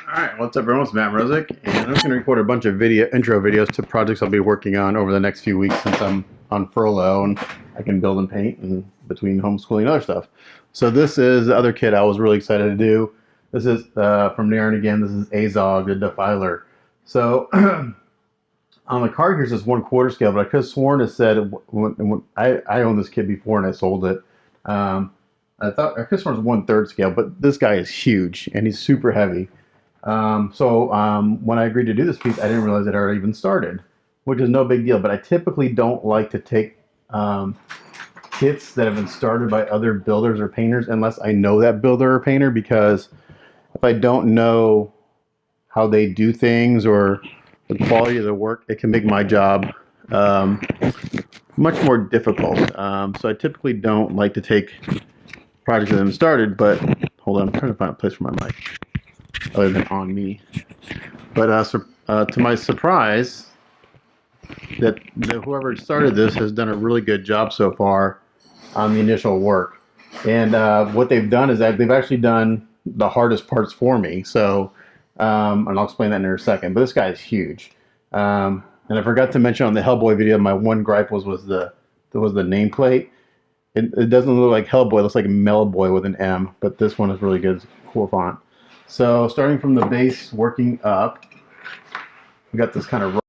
Alright, what's up everyone, it's Narin Azog, and I'm just going to record a bunch of intro videos to projects I'll be working on over the next few weeks since I'm on furlough and I can build and paint and between homeschooling and other stuff. So this is the other kit I was really excited to do. This is from Narin again. This is Azog, the Defiler. So on the card here it says 1/4 scale, but I could have sworn it said, when I owned this kit before and I sold it. I could have sworn it was 1/3 scale, but this guy is huge and he's super heavy. When I agreed to do this piece, I didn't realize it already even started, which is no big deal. But I typically don't like to take kits that have been started by other builders or painters unless I know that builder or painter, because if I don't know how they do things or the quality of the work, it can make my job much more difficult. So I typically don't like to take projects that have been started, but hold on, I'm trying to find a place for my mic other than on me. But to my surprise, that whoever started this has done a really good job so far on the initial work. And what they've done is that they've actually done the hardest parts for me. So, and I'll explain that in a second. But this guy is huge. And I forgot to mention on the Hellboy video, my one gripe was the nameplate. It doesn't look like Hellboy; it looks like Melboy with an M. But this one is really good. It's a cool font. So starting from the base, working up, we got this kind of right.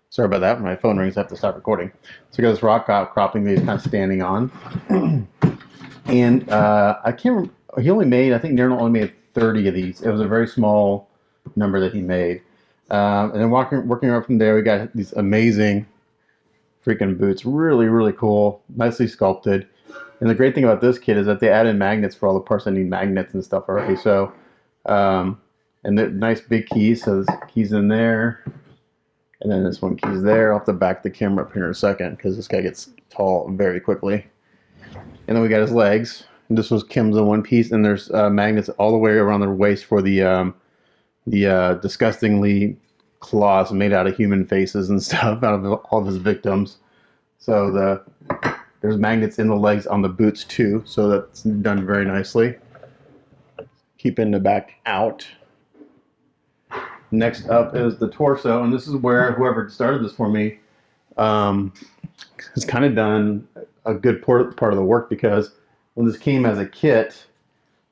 Sorry about that. My phone rings. I have to stop recording. So we got this rock cropping that he's kind of standing on, and I can't remember. He only made, I think Narin only made 30 of these. It was a very small number that he made. And then working up from there, we got these amazing freaking boots. Really, really cool. Nicely sculpted. And the great thing about this kit is that they added magnets for all the parts that need magnets and stuff already. So, and the nice big keys. So there's keys in there. And then this one key's there. I'll have to back the camera up here in a second because this guy gets tall very quickly. And then we got his legs. And this was Kim's in one piece. And there's magnets all the way around their waist for the disgustingly claws made out of human faces and stuff, out of all of his victims. So there's magnets in the legs on the boots too. So that's done very nicely. Keeping the back out. Next up is the torso, and this is where whoever started this for me has kind of done a good part of the work, because when this came as a kit,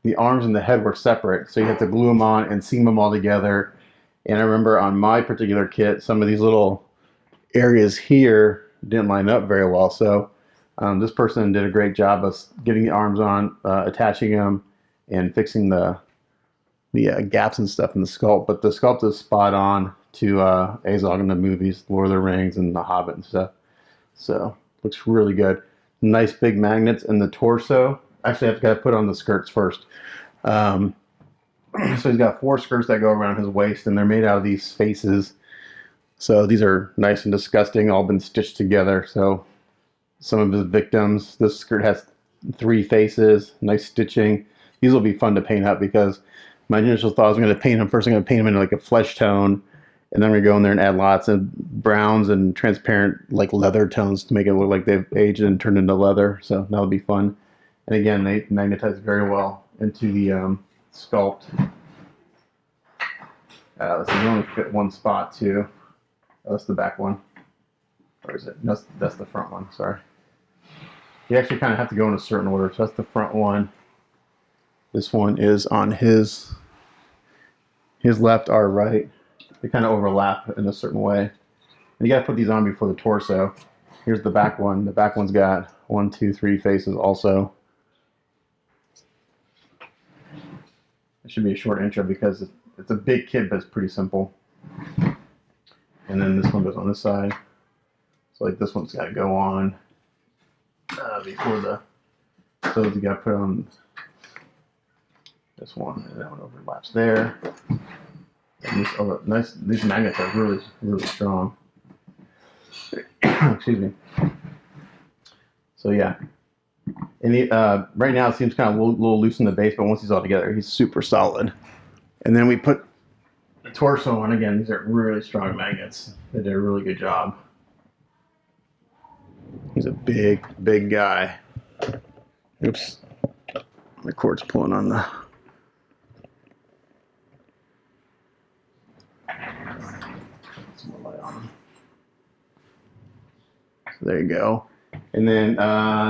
the arms and the head were separate, so you have to glue them on and seam them all together. And I remember on my particular kit, some of these little areas here didn't line up very well, so this person did a great job of getting the arms on, attaching them, and fixing the gaps and stuff in the sculpt. But the sculpt is spot on to Azog in the movies, Lord of the Rings and The Hobbit and stuff. So looks really good. Nice big magnets in the torso. Actually, I've got to put on the skirts first. So he's got 4 skirts that go around his waist, and they're made out of these faces. So these are nice and disgusting, all been stitched together. So some of his victims, this skirt has 3 faces, nice stitching. These will be fun to paint up, because my initial thought was I'm going to paint him first. I'm going to paint him in like a flesh tone, and then we're going to go in there and add lots of browns and transparent like leather tones to make it look like they've aged and turned into leather. So that'll be fun. And again, they magnetize very well into the sculpt. This is only fit one spot too. Oh, that's the back one. Or is it? That's the front one. Sorry. You actually kind of have to go in a certain order. So that's the front one. This one is on his left, our right. They kind of overlap in a certain way. And you got to put these on before the torso. Here's the back one. The back one's got 1, 2, 3 faces also. It should be a short intro because it's a big kit, but it's pretty simple. And then this one goes on this side. So like this one's got to go on before the clothes. You got to put on this one, and that one overlaps there. And these magnets are really, really strong. Excuse me. So yeah, And right now it seems kind of a little loose in the base, but once he's all together, he's super solid. And then we put the torso on again. These are really strong magnets. They did a really good job. He's a big, big guy. Oops. The cord's pulling on the... Some more light on him. So there you go. And then,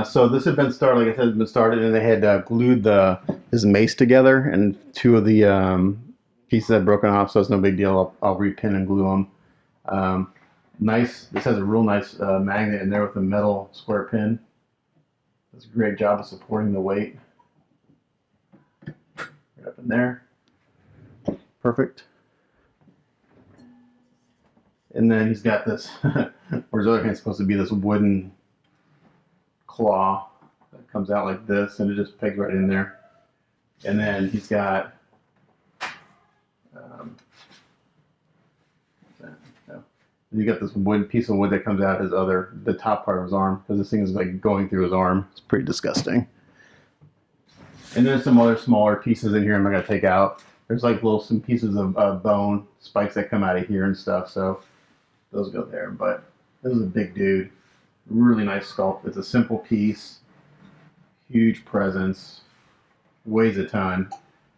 so this had been started, like I said, been started, and they had glued his mace together, and two of the pieces had broken off, so it's no big deal. I'll repin and glue them. Nice. This has a real nice magnet in there with a metal square pin. Does a great job of supporting the weight. Right up in there. Perfect. And then he's got this, where his other hand's supposed to be this wooden claw that comes out like this, and it just pegs right in there. And then he's got you got this piece of wood that comes out the top part of his arm, because this thing is like going through his arm. It's pretty disgusting. And there's some other smaller pieces in here I'm not gonna take out. There's like some pieces of bone spikes that come out of here and stuff, so those go there. But this is a big dude. Really nice sculpt. It's a simple piece, huge presence, weighs a ton.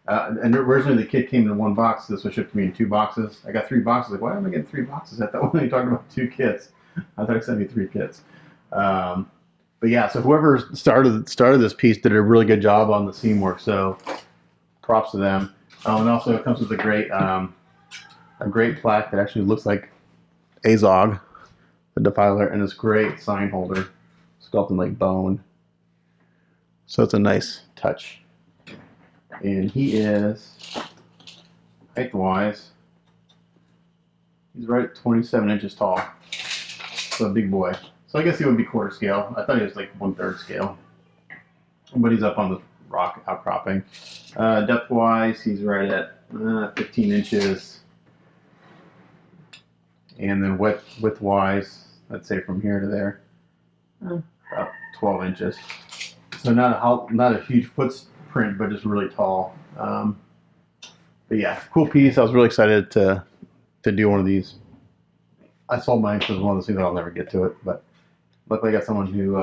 And originally the kit came in one box. This was shipped to me in 2 boxes. I got 3 boxes. Like, why am I getting 3 boxes? I thought when you talked about 2 kits, I thought he sent me 3 kits. But yeah, so whoever started this piece did a really good job on the seam work. So props to them. And also it comes with a great plaque that actually looks like Azog, the defiler, and this great sign holder sculpted like bone. So it's a nice touch. And he is, height-wise, he's right at 27 inches tall. So a big boy. So I guess he would be quarter scale. I thought he was like 1/3 scale. But he's up on the rock outcropping. Depth-wise, he's right at 15 inches. And then width-wise, I'd say from here to there, about 12 inches. So not a huge footprint, but just really tall. But yeah, cool piece. I was really excited to do one of these. I sold mine because it's one of those things that I'll never get to it, but luckily I got someone who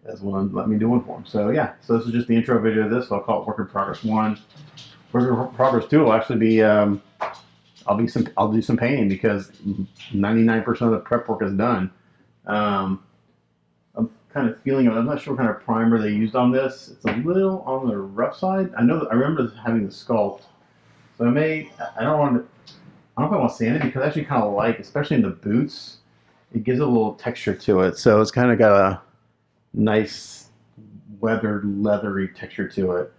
is willing to let me do one for him. So yeah, so this is just the intro video of this. So I'll call it Work in Progress 1. Work in Progress 2 will actually be I'll do some painting, because 99% of the prep work is done. I'm kind of feeling, I'm not sure what kind of primer they used on this. It's a little on the rough side. I remember having the sculpt, so I don't know if I want to sand it, because I actually kind of like, especially in the boots, it gives a little texture to it. So it's kind of got a nice weathered, leathery texture to it.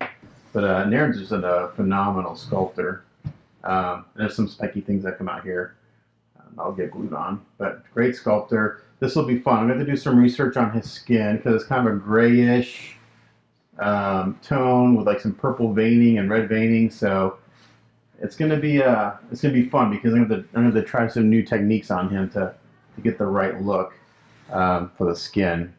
But Narin's just a phenomenal sculptor. There's some spiky things that come out here. I'll get glued on, but great sculptor. This will be fun. I'm going to do some research on his skin, because it's kind of a grayish tone with like some purple veining and red veining. So it's going to be fun, because I'm going to try some new techniques on him to get the right look for the skin.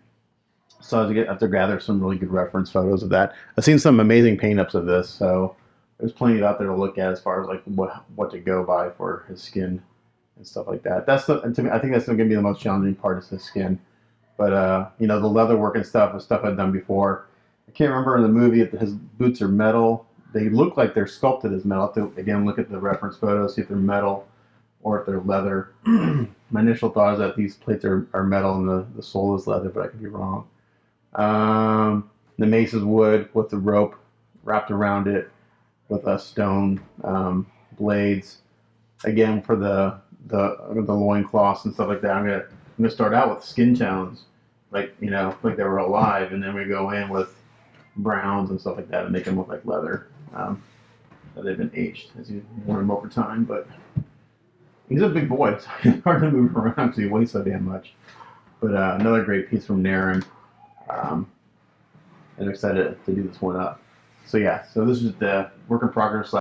So I have to gather some really good reference photos of that. I've seen some amazing paint-ups of this, so there's plenty out there to look at as far as like what to go by for his skin and stuff like that. To me, I think that's going to be the most challenging part, is his skin. But the leather work and stuff is stuff I've done before. I can't remember in the movie if his boots are metal. They look like they're sculpted as metal. I have to again look at the reference photos, see if they're metal or if they're leather. My initial thought is that these plates are metal and the sole is leather, but I could be wrong. The mace is wood with the rope wrapped around it with a stone blades. Again, for the loincloths and stuff like that, I'm gonna start out with skin tones, like they were alive, and then we go in with browns and stuff like that and make them look like leather. They've been aged as you warm them over time, but he's a big boy, so it's hard to move around because he weighs so damn much. But another great piece from Narin, and I'm excited to do this one up. So yeah, so this is the Work in Progress